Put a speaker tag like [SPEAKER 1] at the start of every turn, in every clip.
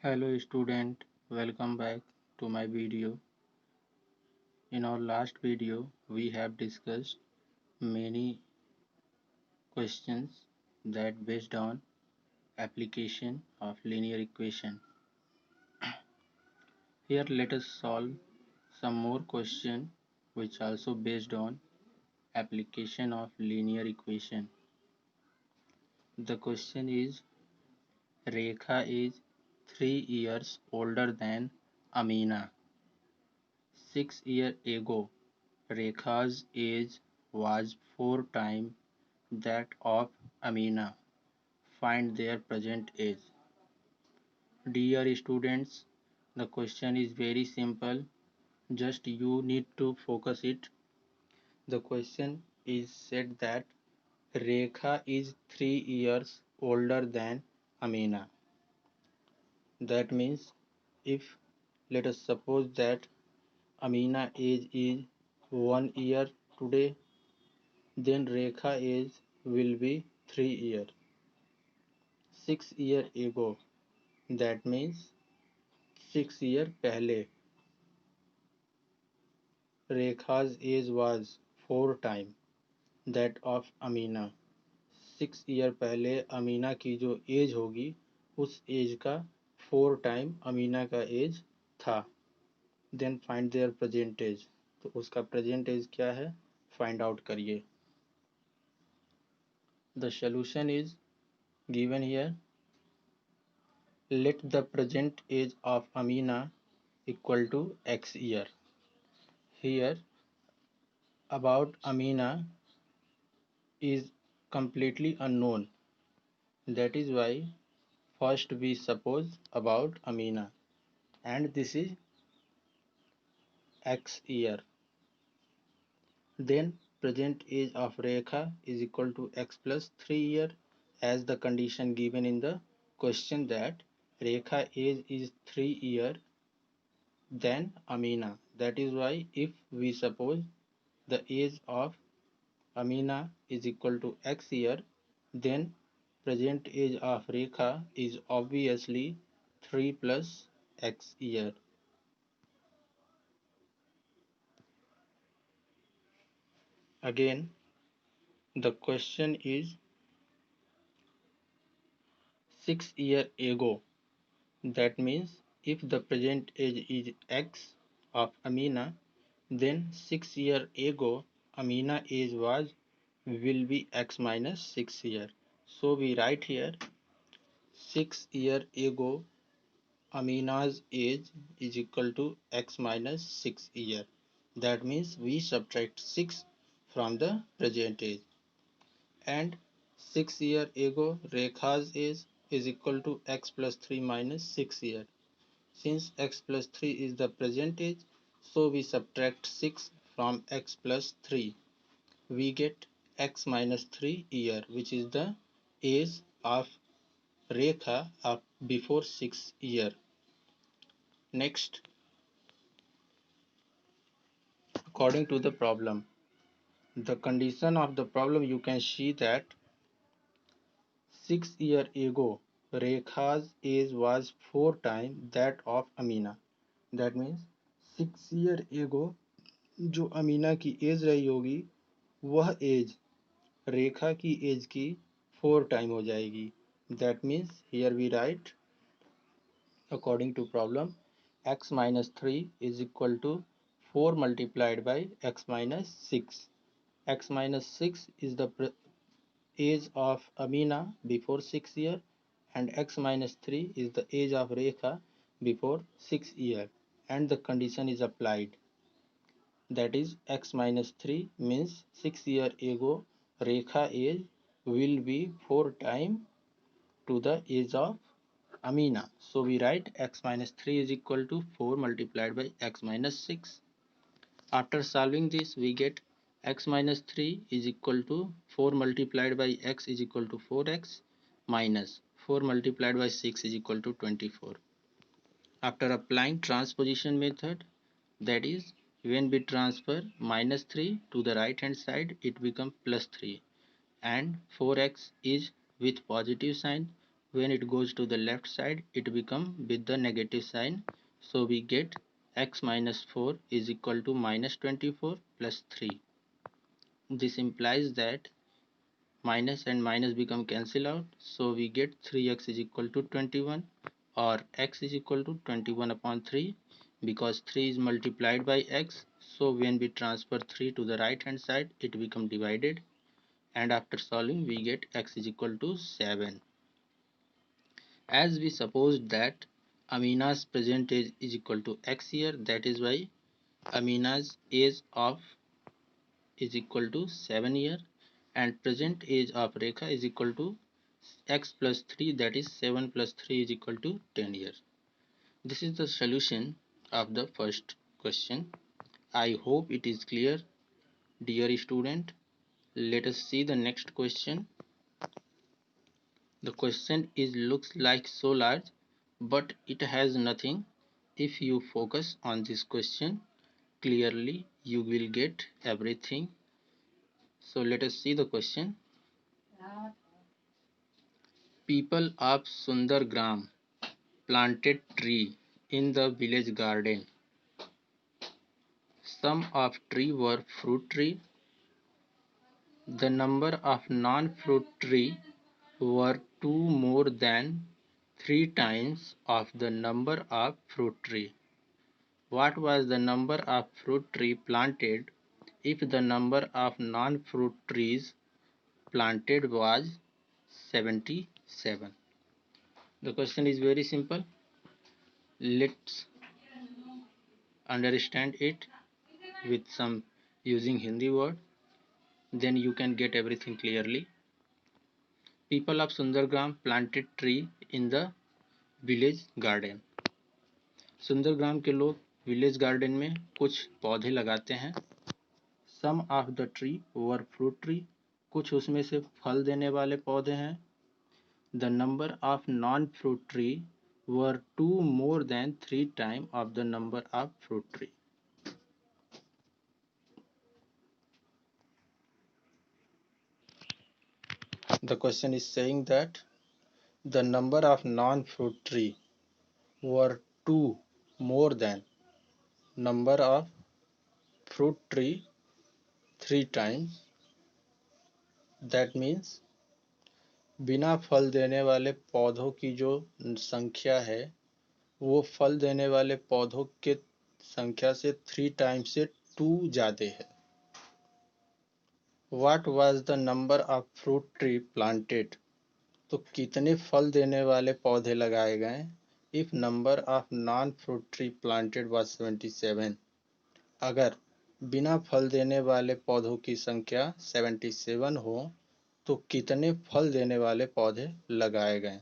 [SPEAKER 1] Hello student, welcome back to my video. In our last video, we have discussed many questions that based on application of linear equation. Here let us solve some more question which also based on application of linear equation. The question is Rekha is 3 years older than Amina. 6 years ago, Rekha's age was 4 times that of Amina. Find their present age. Dear students, the question is very simple. Just you need to focus it. The question is said that Rekha is 3 years older than Amina. That means if let us suppose that Amina age is 1 year today, then Rekha age will be 3 years. 6 years ago, that means 6 years पहले Rekha's age was 4 times that of Amina. 6 years पहले अमीना की जो as होगी उस as का 4 time Amina का age था. Then find their present age. तो उसका प्रेजेंट एज क्या है फाइंड आउट करिए. The solution is given here. Let the present age of Amina equal to X year. Here about Amina is completely unknown. That is why first we suppose about Amina, and this is X year. Then present age of Rekha is equal to X plus 3 year, as the condition given in the question that Rekha age is 3 year than Amina. That is why if we suppose the age of Amina is equal to X year, then present age of Rekha is obviously 3 plus X year. Again, the question is 6 year ago. That means if the present age is X of Amina, then 6 year ago Amina age will be X minus 6 year. So we write here 6 year ago Amina's age is equal to X minus 6 year. That means we subtract 6 from the present age. And 6 year ago Rekha's age is equal to X plus 3 minus 6 year. Since X plus 3 is the present age, so we subtract 6 from X plus 3. We get X minus 3 year, which is the age of Rekha of before 6 year. Next, according to the problem, the condition of the problem, you can see that 6 year ago Rekha's age was 4 times that of Amina. That means 6 year ago जो अमीना की as रही होगी वह as रेखा की as की 4 time हो जाएगी. That means here we write according to problem x minus 3 is equal to 4 multiplied by x minus 6. X minus 6 is the age of Amina before 6 year, and x minus 3 is the age of Rekha before 6 year, and the condition is applied. That is x minus 3 means 6 year ago Rekha age will be 4 time to the age of Amina. So we write x minus 3 is equal to 4 multiplied by x minus 6. After solving this we get x minus 3 is equal to 4 multiplied by x is equal to 4x minus 4 multiplied by 6 is equal to 24. After applying transposition method, that is when we transfer minus 3 to the right hand side it becomes plus 3, and 4x is with positive sign, When it goes to the left side, it become with the negative sign. So we get x minus 4 is equal to minus 24 plus 3. This implies that minus and minus become cancel out. So we get 3x is equal to 21, or x is equal to 21 upon 3, because 3 is multiplied by x. So when we transfer 3 to the right hand side, it become divided, and after solving we get x is equal to 7. As we supposed that Amina's present age is equal to x year, that is why Amina's age of is equal to 7 year, and present age of Rekha is equal to x plus 3, that is 7 plus 3 is equal to 10 years. This is the solution of the first question. I hope it is clear, dear student. Let us see the next question. The question is looks like so large, but it has nothing. If you focus on this question clearly, you will get everything. So let us see the question. People of Sundargram planted tree in the village garden. Some of tree were fruit tree. The number of non-fruit tree were two more than three times of the number of fruit tree. What was the number of fruit tree planted if the number of non-fruit trees planted was 77? The question is very simple. Let's understand it with some using Hindi word. Then you can get everything clearly. People of Sundargram planted tree in the village garden. सुंदरग्राम के लोग village garden में कुछ पौधे लगाते हैं. Some of the tree were fruit tree. कुछ उसमें से फल देने वाले पौधे हैं. The number of non-fruit tree were two more than three times of the number of fruit tree. The question is saying that the number of non-fruit tree were two more than number of fruit tree three times. That means बिना फल देने वाले पौधों की जो संख्या है वो फल देने वाले पौधों के संख्या से 3 टाइम्स से 2 ज्यादा है. What was the number of fruit tree planted? तो कितने फल देने वाले पौधे लगाए गए? If number of non-fruit tree planted was 77. अगर बिना फल देने वाले पौधों की संख्या 77 हो तो कितने फल देने वाले पौधे लगाए गए?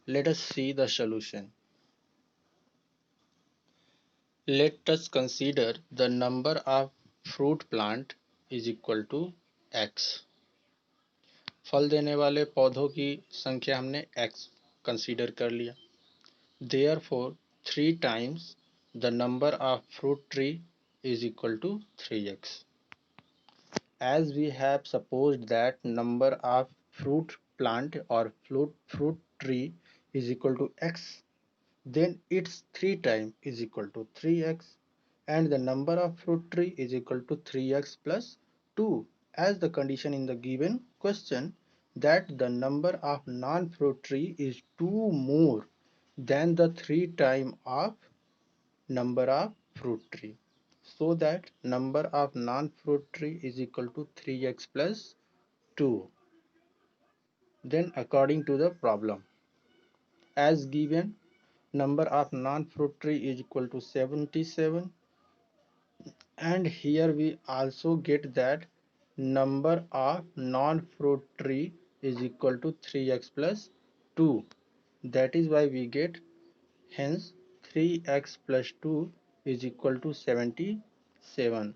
[SPEAKER 1] Let us see the solution. Let us consider the number of fruit plant is equal to x. फल देने वाले पौधों की संख्या हमने x कंसीडर कर लिया. Therefore, 3 times the number of fruit tree is equal to 3x. As we have supposed that number of fruit plant or fruit tree is equal to x, then its 3 times is equal to 3x, and the number of fruit tree is equal to 3x plus 2, as the condition in the given question that the number of non-fruit tree is 2 more than the 3 time of number of fruit tree. So that number of non-fruit tree is equal to 3x plus 2. Then according to the problem, as given, number of non-fruit tree is equal to 77, and here we also get that number of non-fruit tree is equal to 3x plus 2. That is why we get, hence 3x plus 2 is equal to 77,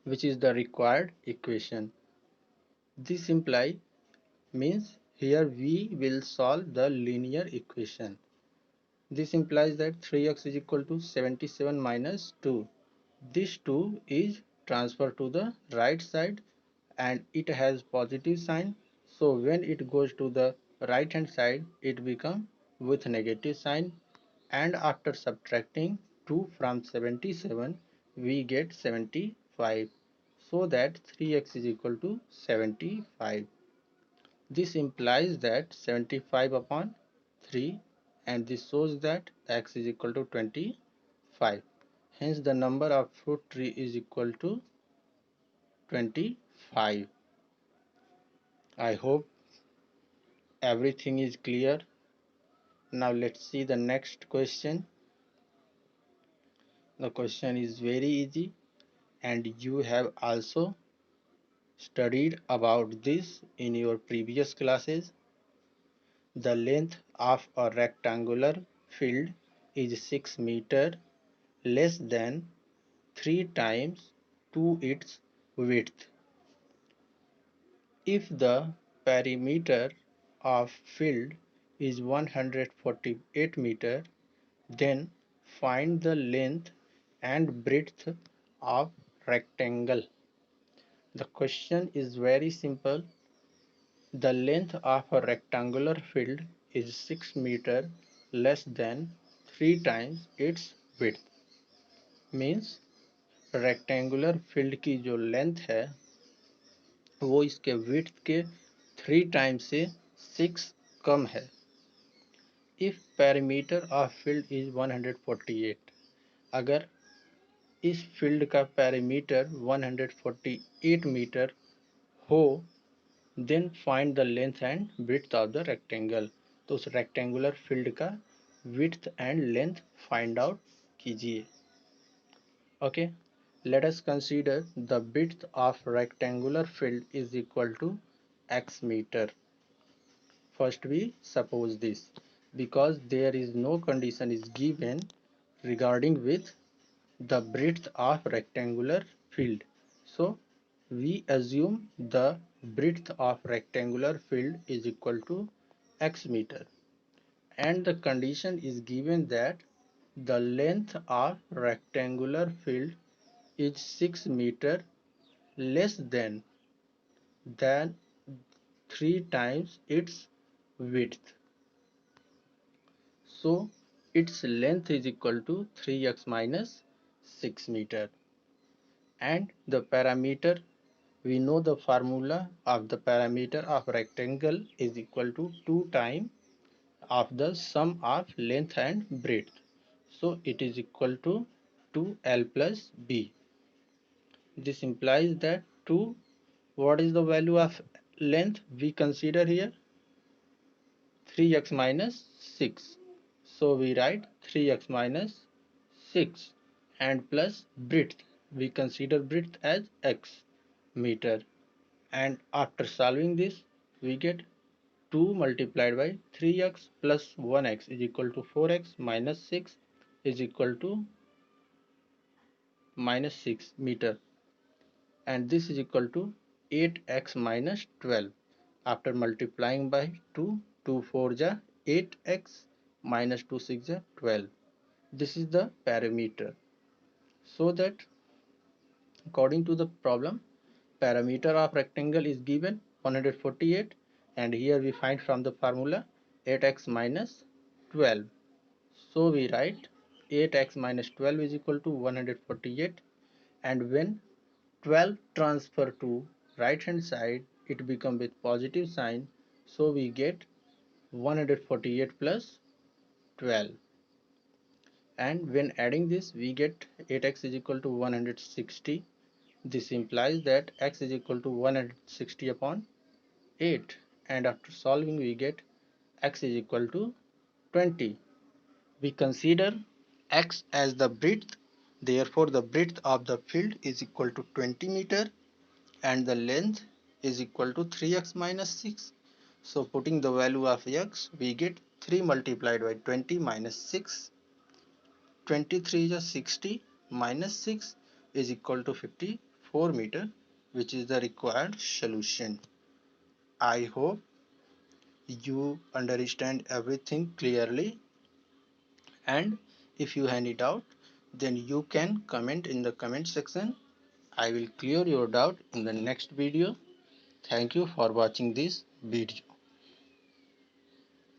[SPEAKER 1] which is the required equation. This imply means here we will solve the linear equation. This implies that 3x is equal to 77 minus 2. This 2 is transferred to the right side and it has positive sign. So when it goes to the right hand side, it becomes with negative sign, and after subtracting 2 from 77, we get 75. So that 3x is equal to 75. This implies that 75 upon 3, and this shows that x is equal to 25. Hence the number of fruit tree is equal to 25. I hope everything is clear. Now let's see the next question. The question is very easy, and you have also studied about this in your previous classes. The length of a rectangular field is 6 meter less than 3 times to its width. If the perimeter of field is 148 meter, then find the length and breadth of rectangle. The question is very simple. The length of a rectangular field is 6 meter less than 3 times its width. Means rectangular field की जो length है वो इसके width के 3 time से 6 कम है। If perimeter of field is 148, अगर इस फील्ड का पेरीमीटर 148 मीटर हो, then find the length and width of the rectangle. तो उस रेक्टेंगुलर फील्ड का width and length find out कीजिए। Okay, let us consider the width of rectangular field is equal to x meter. First we suppose this, because there is no condition is given regarding with the breadth of rectangular field. So we assume the breadth of rectangular field is equal to x meter, and the condition is given that the length of rectangular field is 6 meter less than 3 times its width. So its length is equal to 3x minus 6 meter, and the parameter, we know the formula of the parameter of rectangle is equal to 2 times of the sum of length and breadth. So it is equal to 2l plus b. This implies that 2, what is the value of length we consider here? 3x minus 6. So we write 3x minus 6, and plus breadth. We consider breadth as x meter, and after solving this we get 2 multiplied by 3x plus 1x is equal to 4x minus 6 is equal to minus 6 meter, and this is equal to 8x minus 12. After multiplying by 2, 2 4 ja 8x minus 2 6 ja 12. This is the parameter. So that according to the problem, parameter of rectangle is given 148, and here we find from the formula 8x minus 12. So we write 8x minus 12 is equal to 148, and when 12 transfer to right hand side, it become with positive sign, so we get 148 plus 12, and when adding this we get 8x is equal to 160. This implies that x is equal to 160 upon 8, and after solving we get x is equal to 20. We consider x as the breadth, therefore the breadth of the field is equal to 20 meter, and the length is equal to 3x minus 6. So putting the value of x, we get 3 multiplied by 20 minus 6. 23 is 60 minus 6 is equal to 54 meter, which is the required solution. I hope you understand everything clearly, and if you have any doubt, then you can comment in the comment section. I will clear your doubt in the next video. Thank you for watching this video.